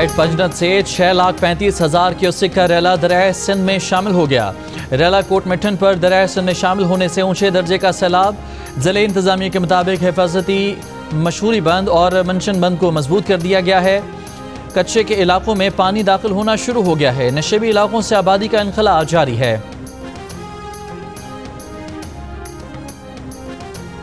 Head पंजनत से 6,35,000 cusec का रैला दरिया सिंध में शामिल हो गया। रैला कोट मिठन पर दरिया सिंध में शामिल होने से ऊंचे दर्जे का सैलाब। जिले इंतजामिया के मुताबिक हिफाजती मशहूरी बंद और मनशन बंद को मजबूत कर दिया गया है। कच्चे के इलाकों में पानी दाखिल होना शुरू हो गया है। नशेबी इलाकों से आबादी का इनखला जारी है।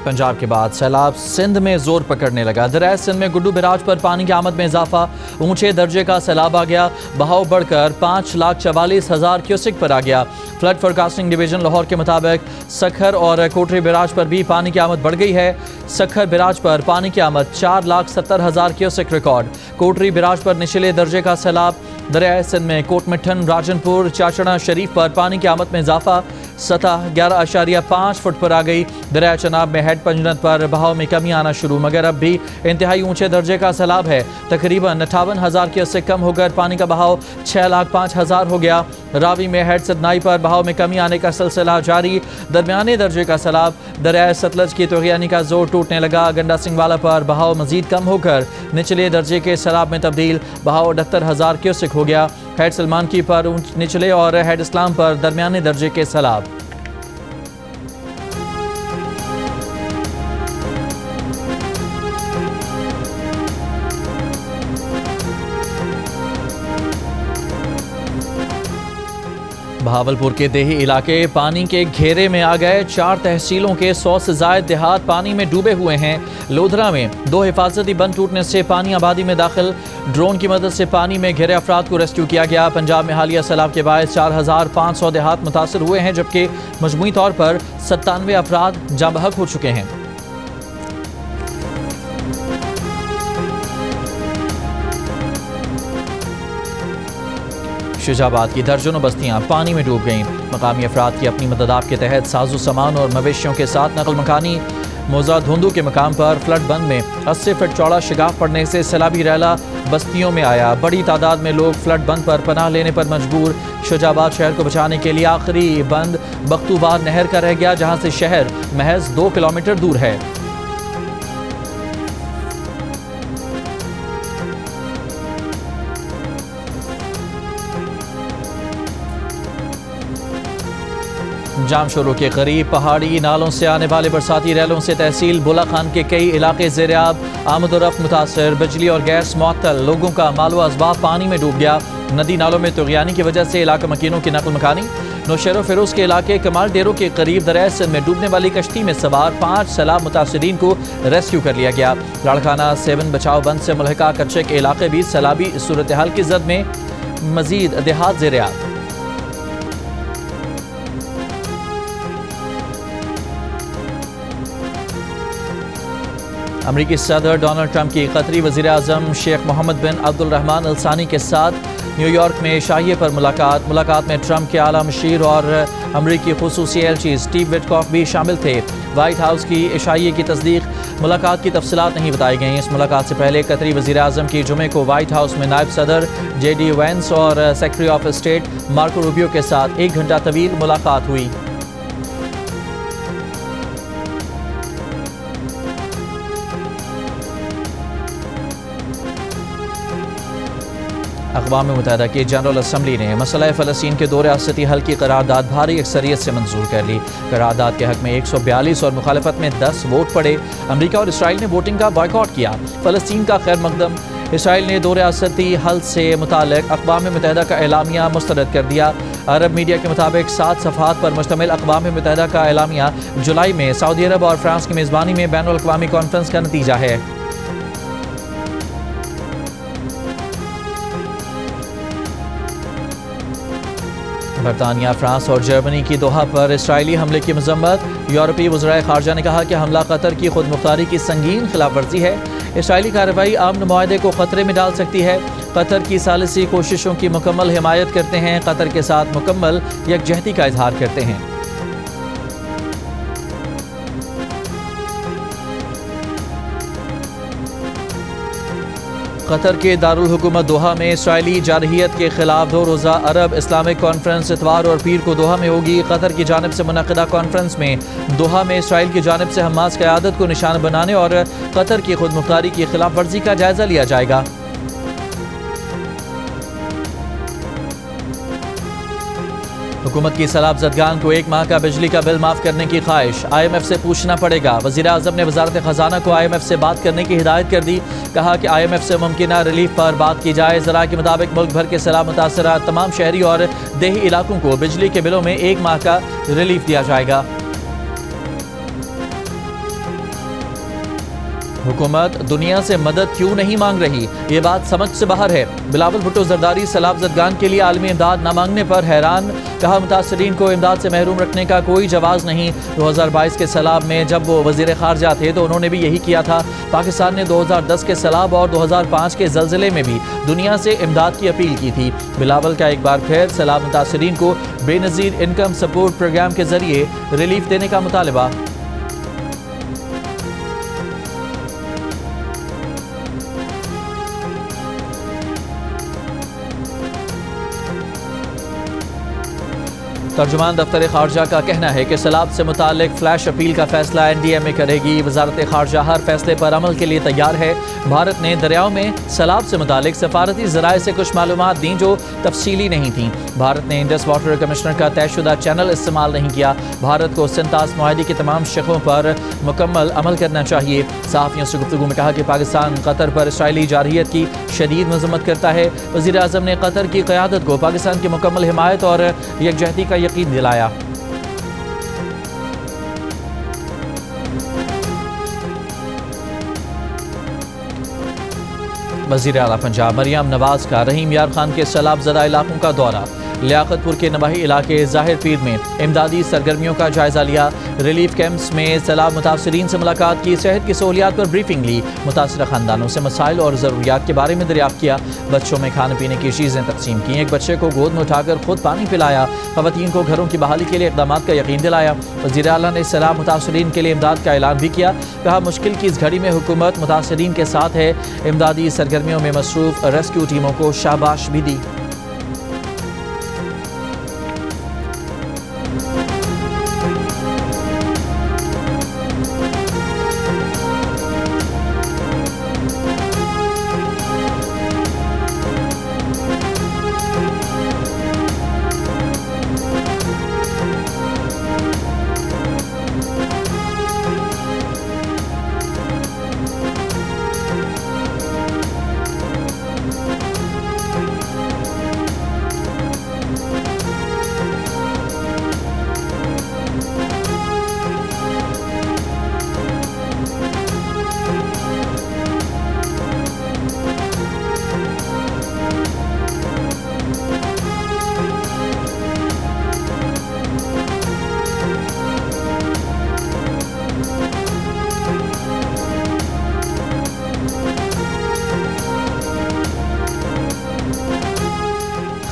पंजाब के बाद सैलाब सिंध में जोर पकड़ने लगा। दरिया सिंध में गुड्डू बिराज पर पानी की आमद में इजाफा। ऊंचे दर्जे का सैलाब आ गया। बहाव बढ़कर 5,44,000 क्यूसेक पर आ गया। फ्लड फोरकास्टिंग डिवीजन लाहौर के मुताबिक सखर और कोटरी बिराज पर भी पानी की आमद बढ़ गई है। सखर बिराज पर पानी की आमद 4,70,000 क्यूसेक रिकॉर्ड। कोटरी बिराज पर निचले दर्जे का सैलाब। दरिया सिंध में कोट मिठन, राजनपुर, चाचड़ा शरीफ पर पानी की आमद में इजाफा। सतह 11.5 फुट पर आ गई। दरिया चनाब में हेड पंजनत पर बहाव में कमी आना शुरू, मगर अब भी इंतहाई ऊंचे दर्जे का सैलाब है। तकरीबन 58,000 क्यूसेक कम होकर पानी का बहाव 6,05,000 हो गया। रावी में हेड सदनाई पर बहाव में कमी आने का सिलसिला जारी। दरमियाने दर्जे का सैलाब। दरिया सतलज की तुगयानी का जोर टूटने लगा। गंडा सिंह वाला पर बहाव मजीद कम होकर निचले दर्जे के सैलाब में तब्दील। बहाव 78,000 क्यूसेक हो गया। हेड सलमान की पर निचले और हेड इस्लाम पर दरमियाने दर्जे के सैलाब। बहावलपुर के देही इलाके पानी के घेरे में आ गए। 4 तहसीलों के 100 से ज्यादा देहात पानी में डूबे हुए हैं। लोधरा में 2 हिफाजती बंद टूटने से पानी आबादी में दाखिल। ड्रोन की मदद से पानी में घिरे अफराद को रेस्क्यू किया गया। पंजाब में हालिया सैलाब के बाद 4,500 देहात मुतासर हुए हैं, जबकि मजमूई तौर पर 97 अफराद जाँ बहक हो चुके हैं। शुजाबाद की दर्जनों बस्तियां पानी में डूब गईं। मकामी अफराद की अपनी मदद के तहत साजो सामान और मवेशियों के साथ नकल मकानी। मोजा धुंदू के मकाम पर फ्लड बंद में 80 फीट चौड़ा शिगाफ पड़ने से सैलाबी रैला बस्तियों में आया। बड़ी तादाद में लोग फ्लड बंद पर पनाह लेने पर मजबूर। शुजाबाद शहर को बचाने के लिए आखिरी बंद बख्तूबार नहर का रह गया, जहां से शहर महज 2 किलोमीटर दूर है। जामशोरों के करीब पहाड़ी नालों से आने वाले बरसाती रैलों से तहसील बुला खान के कई इलाके ज़ेर-ए-आब। आमदोरफ्त मुतासर। बिजली और गैस मुअत्तल। लोगों का मालो असबाब पानी में डूब गया। नदी नालों में तुगयानी की वजह से इलाका मकीनों की नकल मकानी। नौशेरो फिरोज के इलाके कमाल डेरों के करीब दरिया सिंध में डूबने वाली कश्ती में सवार 5 सैलाब मुतासरीन को रेस्क्यू कर लिया गया। लाड़खाना 7 बचाव बंद से मुल्हिका कच्चे के इलाके भी सैलाबी सूरत हाल की जद में। मजीद देहात ज़ेर-ए-आब। अमरीकी सदर डोनाल्ड ट्रंप की कतरी वज़ीर आज़म शेख मोहम्मद बिन अब्दुल रहमान अल सानी के साथ न्यूयॉर्क में शाहिए पर मुलाकात में ट्रंप के आला मशीर और अमरीकी खुसूसी एलची स्टीव विटकॉफ भी शामिल थे। वाइट हाउस की इशाइये की तस्दीक। मुलाकात की तफसीलात नहीं बताई गई। इस मुलाकात से पहले कतरी वज़ीर आज़म की जुमे को वाइट हाउस में नायब सदर JD वेंस और secretary of state Marco Rubio के साथ 1 घंटा तवील मुलाकात हुई। अक़वाम मुत्तहिदा की जनरल असम्बली ने मसला फ़लस्तीन के 2 रियासती हल की करारदाद भारी अक्सरियत से मंजूर कर ली। करारदाद के हक में 142 और मुखालफत में 10 वोट पड़े। अमरीका और इसराइल ने वोटिंग का बॉयकॉट किया। फ़लस्तीन का खैर मकदम। इसराइल ने 2 रियासती हल से मुताल्लिक़ अक़वाम मुत्तहिदा का एलामिया मुस्तरद कर दिया। अरब मीडिया के मुताबिक 7 सफ़हात पर मुश्तमिल अक़वाम मुत्तहिदा का एलामिया जुलाई में सऊदी अरब और फ्रांस की मेज़बानी में बैनुल अक़वामी कॉन्फ्रेंस का नतीजा है। बरतानिया, फ्रांस और जर्मनी की दोहा पर इसराइली हमले की मजम्मत। यूरोपीय वज़राए ख़ारजा ने कहा कि हमला कतर की खुद मुख्तारी की संगीन खिलाफ वर्जी है। इसराइली कार्रवाई अमन मुआहदे को खतरे में डाल सकती है। कतर की सालिसी कोशिशों की मुकम्मल हिमायत करते हैं। कतर के साथ मुकम्मल यकजहती का इजहार करते हैं। कतर के दारुल हुकूमत दोहा में इसराइली जारहियत के खिलाफ 2 रोज़ा अरब इस्लामिक कॉन्फ्रेंस इतवार और पीर को दोहा में होगी। कतर की जानिब से मुनक़िदा कॉन्फ्रेंस में दोहा में इसराइल की जानिब से हमास क़यादत को निशाना बनाने और कतर की खुद मुख्तारी की खिलाफ वर्जी का जायज़ा लिया जाएगा। हुकूमत की सैलाब ज़दगान को 1 माह का बिजली का बिल माफ़ करने की ख्वाहिश, IMF से पूछना पड़ेगा। वज़ीर आज़म ने वज़ारत ख़जाना को IMF से बात करने की हिदायत कर दी। कहा कि IMF से मुमकिन रिलीफ पर बात की जाए। ज़रा के मुताबिक मुल्क भर के सैलाब मुतासरा तमाम शहरी और देही इलाकों को बिजली के बिलों में 1 माह का रिलीफ दिया जाएगा। हुकूमत दुनिया से मदद क्यों नहीं मांग रही, ये बात समझ से बाहर है। बिलावल भुट्टो जरदारी सैलाब ज़दगान के लिए आलमी इमदाद न मांगने पर हैरान। कहा मुतासरीन को इमदाद से महरूम रखने का कोई जवाज़ नहीं। 2022 के सैलाब में जब वो वज़ीर ख़ारजा थे तो उन्होंने भी यही किया था। पाकिस्तान ने 2010 के सैलाब और 2005 के ज़लज़ले में भी दुनिया से इमदाद की अपील की थी। बिलावल का एक बार फिर सैलाब मुतासरीन को बेनज़ीर इनकम सपोर्ट प्रोग्राम के ज़रिए रिलीफ देने का मुतालबा। तर्जुमान दफ्तर खारजा का कहना है कि सैलाब से मुतालिक फ्लैश अपील का फैसला NDMA करेगी। वजारत खारजा हर फैसले पर अमल के लिए तैयार है। भारत ने दरियाओं में सैलाब से मुतालिक सफारती ज़राए से कुछ मालूमात दी जो तफसीली नहीं थी। भारत ने इंडस वाटर कमिश्नर का तयशुदा चैनल इस्तेमाल नहीं किया। भारत को सिंतास मुआहदे की तमाम शक़ों पर मुकम्मल अमल करना चाहिए। सहाफ़ियों से गुफ्तगू में कहा कि पाकिस्तान कतर पर इसराइली जारहियत की शदीद मज़म्मत करता है। वज़ीर आज़म ने कतर की क़यादत को पाकिस्तान की मुकम्मल हिमायत और यकजहती का यकीन दिलाया। वज़ीर आला पंजाब मरियम नवाज का रहीम यार खान के सैलाब ज़दा इलाकों का दौरा। लियाकतपुर के नवाही इलाके ज़ाहिर पीर में इमदादी सरगर्मियों का जायज़ा लिया। रिलीफ कैंप्स में सैलाब मुतासरीन से मुलाकात की। सेहत की सहूलियात पर ब्रीफिंग ली। मुतासरा ख़ानदानों से मसाइल और ज़रूरियात के बारे में दरियाफ्त किया। बच्चों में खाने पीने की चीज़ें तकसीम की। एक बच्चे को गोद में उठाकर खुद पानी पिलाया। ख़वातीन को घरों की बहाली के लिए इक़दाम का यकीन दिलाया। वज़ीर आला ने सैलाब मुतासरीन के लिए इमदाद का ऐलान भी किया। कहा मुश्किल की इस घड़ी में हुकूमत मुतासरीन के साथ है। इमदादी सरगर्मियों में मसरूफ़ रेस्क्यू टीमों को शाबाश भी दी।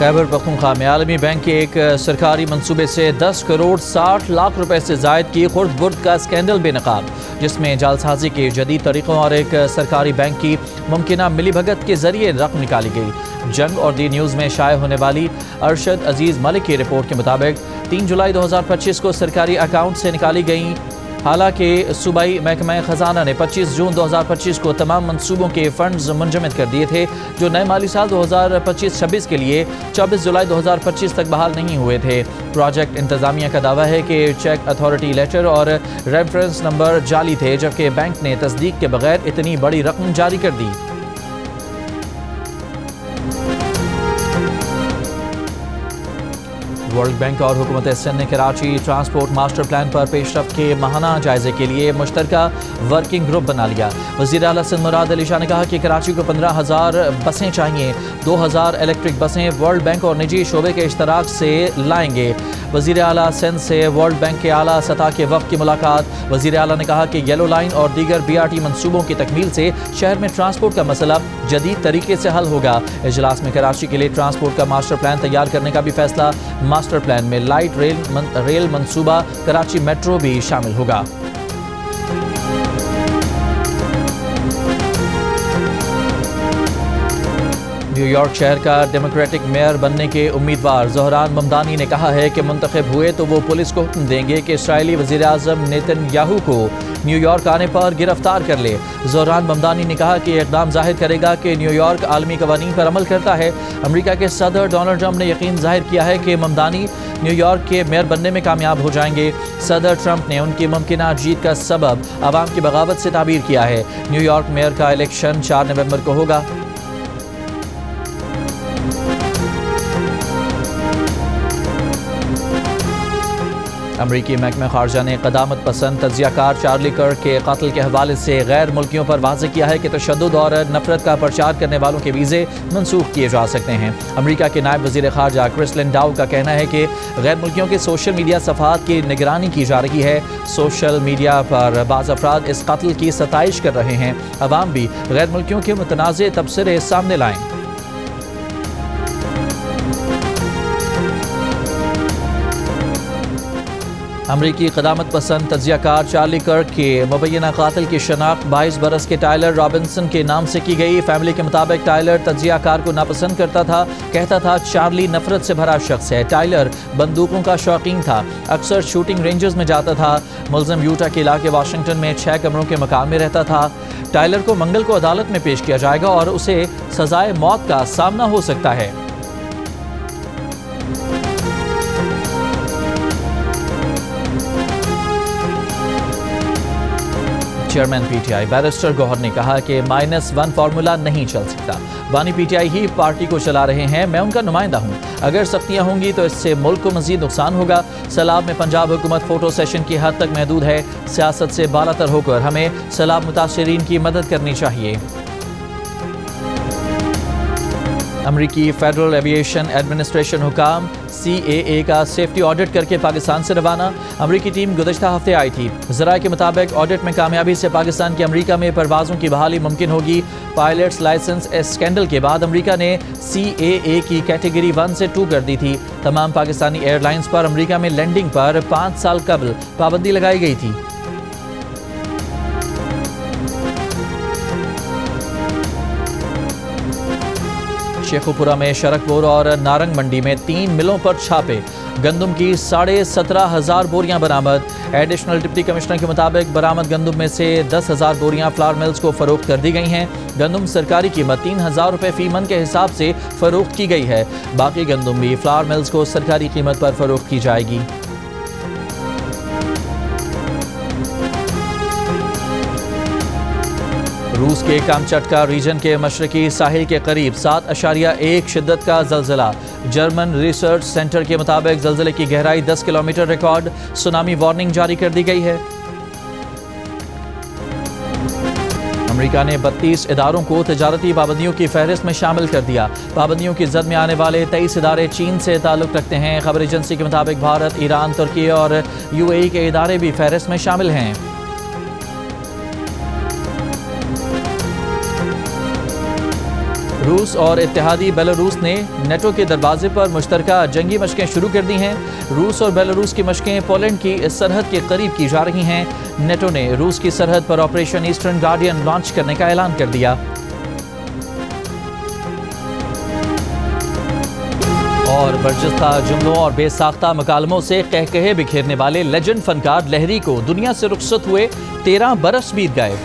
खैबर पख्तूनख्वा में आलमी बैंक के एक सरकारी मंसूबे से 10 करोड़ 60 लाख रुपए से जायद की खुर्द बुर्द का स्कैंडल बेनकाब, जिसमें जालसाजी के जदीद तरीक़ों और एक सरकारी बैंक की मुमकिन मिलीभगत के जरिए रकम निकाली गई। जंग और दी न्यूज़ में शाये होने वाली अरशद अजीज़ मलिक की रिपोर्ट के मुताबिक 3 जुलाई 2025 को सरकारी अकाउंट से निकाली गई। हालांकि सूबाई महकमा ख़जाना ने 25 जून 2025 को तमाम मंसूबों के फंड्स मुंजमद कर दिए थे, जो नए माली साल 2025-26 के लिए 24 जुलाई 2025 तक बहाल नहीं हुए थे। प्रोजेक्ट इंतज़ामिया का दावा है कि चेक अथॉरिटी लेटर और रेफरेंस नंबर जाली थे, जबकि बैंक ने तस्दीक के बगैर इतनी बड़ी रकम जारी कर दी। वर्ल्ड बैंक और हुकूमत सिंध ने कराची ट्रांसपोर्ट मास्टर प्लान पर पेशरफ्त के माहाना जायजे के लिए मुश्तरका वर्किंग ग्रुप बना लिया। वज़ीर आला सिंध मुराद अली शाह ने कहा कि कराची को 15,000 बसें चाहिए। 2,000 इलेक्ट्रिक बसें वर्ल्ड बैंक और निजी शोबे के इश्तराक से लाएंगे। वज़ीर आला सिंध से वर्ल्ड बैंक के आला सतह के वफ़द की मुलाकात। वज़ीर आला ने कहा कि येलो लाइन और दीगर BRT मंसूबों की तकमील से शहर में ट्रांसपोर्ट का मसला जदीद तरीके से हल होगा। इजलास में कराची के लिए ट्रांसपोर्ट का मास्टर प्लान तैयार करने का भी फैसला। मास्टर प्लान में लाइट रेल मंसूबा कराची मेट्रो भी शामिल होगा। न्यूयॉर्क शहर का डेमोक्रेटिक मेयर बनने के उम्मीदवार ज़ोहरान ममदानी ने कहा है कि मुंतखब हुए तो वो पुलिस को हुक्म देंगे कि इसराइली वज़ीर आज़म नेतन्याहू को न्यूयॉर्क आने पर गिरफ्तार कर ले। ज़ोहरान ममदानी ने कहा कि इक़दाम जाहिर करेगा कि न्यूयॉर्क आलमी कवानीन पर अमल करता है। अमरीका के सदर डोनाल्ड ट्रंप ने यकीन जाहिर किया है कि ममदानी न्यूयॉर्क के मेयर बनने में कामयाब हो जाएंगे। सदर ट्रंप ने उनकी मुमकिना जीत का सबब अवाम की बगावत से ताबीर किया है। न्यूयॉर्क मेयर का इलेक्शन 4 नवंबर को होगा। अमरीकी महकमा खारजा ने क़दामत पसंद तजियाकार चार्ली कर्क के कत्ल के हवाले से गैर मुल्कियों पर वाज़े किया है कि तशद्दुद और नफरत का प्रचार करने वालों के वीज़े मनसूख किए जा सकते हैं। अमरीका के नायब वज़ीर खारजा क्रिस्टलिन डाउ का कहना है कि गैर मुल्कियों के सोशल मीडिया सफ़ात की निगरानी की जा रही है। सोशल मीडिया पर बाज़ अफराद इस कत्ल की सताइश कर रहे हैं। अवाम भी गैर मुल्कियों के मुतनाज़े तबसरे सामने लाएँ। अमरीकी क़दामत पसंद तजियाकार चार्ली कर्क के मुबैना कातिल की शनाख्त 22 बरस के टायलर रॉबिन्सन के नाम से की गई। फैमिली के मुताबिक टायलर तजियाकार को नापसंद करता था। कहता था चार्ली नफरत से भरा शख्स है। टायलर बंदूकों का शौकीन था, अक्सर शूटिंग रेंजेस में जाता था। मुलज़िम यूटा के इलाके वाशिंगटन में 6 कमरों के मकान में रहता था। टायलर को मंगल को अदालत में पेश किया जाएगा और उसे सजाए मौत का सामना हो सकता है। चेयरमैन पीटीआई बैरिस्टर गौहर ने कहा कि -1 फार्मूला नहीं चल सकता। बानी पीटीआई ही पार्टी को चला रहे हैं, मैं उनका नुमाइंदा हूँ। अगर सख्तियाँ होंगी तो इससे मुल्क को मजीद नुकसान होगा। सैलाब में पंजाब हुकूमत फोटो सेशन की हद तक महदूद है। सियासत से बालातर होकर हमें सैलाब मुतासरीन की मदद करनी चाहिए। अमरीकी फेडरल एविएशन एडमिनिस्ट्रेशन हुकाम CAA का सेफ्टी ऑडिट करके पाकिस्तान से रवाना। अमरीकी टीम गुज़श्ता हफ्ते आई थी। ज़राए के मुताबिक ऑडिट में कामयाबी से पाकिस्तान की अमरीका में परवाज़ों की बहाली मुमकिन होगी। पायलट्स लाइसेंस स्कैंडल के बाद अमरीका ने CAA की कैटेगरी 1 से 2 कर दी थी। तमाम पाकिस्तानी एयरलाइंस पर अमरीका में लैंडिंग पर 5 साल कबल पाबंदी लगाई गई थी। शेखुपुरा में शरकपुर और नारंग मंडी में 3 मिलों पर छापे। गंदम की 17,500 बोरियां बरामद। एडिशनल डिप्टी कमिश्नर के मुताबिक बरामद गंदम में से 10,000 बोरियां फ्लावर मिल्स को फरोख्त कर दी गई हैं। गंदम सरकारी कीमत 3,000 रुपये फी मन के हिसाब से फरोख्त की गई है। बाकी गंदम भी फ्लावर मिल्स को सरकारी कीमत पर फरोख्त की जाएगी। रूस के कामचटका रीजन के मशरकी साहिल के करीब 7.1 शिद्दत का ज़लज़ला। जर्मन रिसर्च सेंटर के मुताबिक ज़लज़ले की गहराई 10 किलोमीटर रिकॉर्ड। सुनामी वार्निंग जारी कर दी गई है। अमेरिका ने 32 इदारों को तजारती पाबंदियों की फहरिस्त में शामिल कर दिया। पाबंदियों की जद में आने वाले 23 इदारे चीन से ताल्लुक़ रखते हैं। खबर एजेंसी के मुताबिक भारत, ईरान, तुर्की और UAE के इदारे भी फहरिस्त में शामिल हैं। रूस और इत्तेहादी बेलारूस ने नेटो के दरवाजे पर मुश्तरका जंगी मशकें शुरू कर दी हैं। रूस और बेलारूस की मशकें पोलैंड की सरहद के करीब की जा रही हैं। नेटो ने रूस की सरहद पर ऑपरेशन ईस्टर्न गार्डियन लॉन्च करने का ऐलान कर दिया। और बर्जस्ता जुमलों और बेसाख्ता मकालमों से कहकहे बिखेरने वाले लेजेंड फनकार लहरी को दुनिया से रुखसत हुए 13 बरस बीत गए।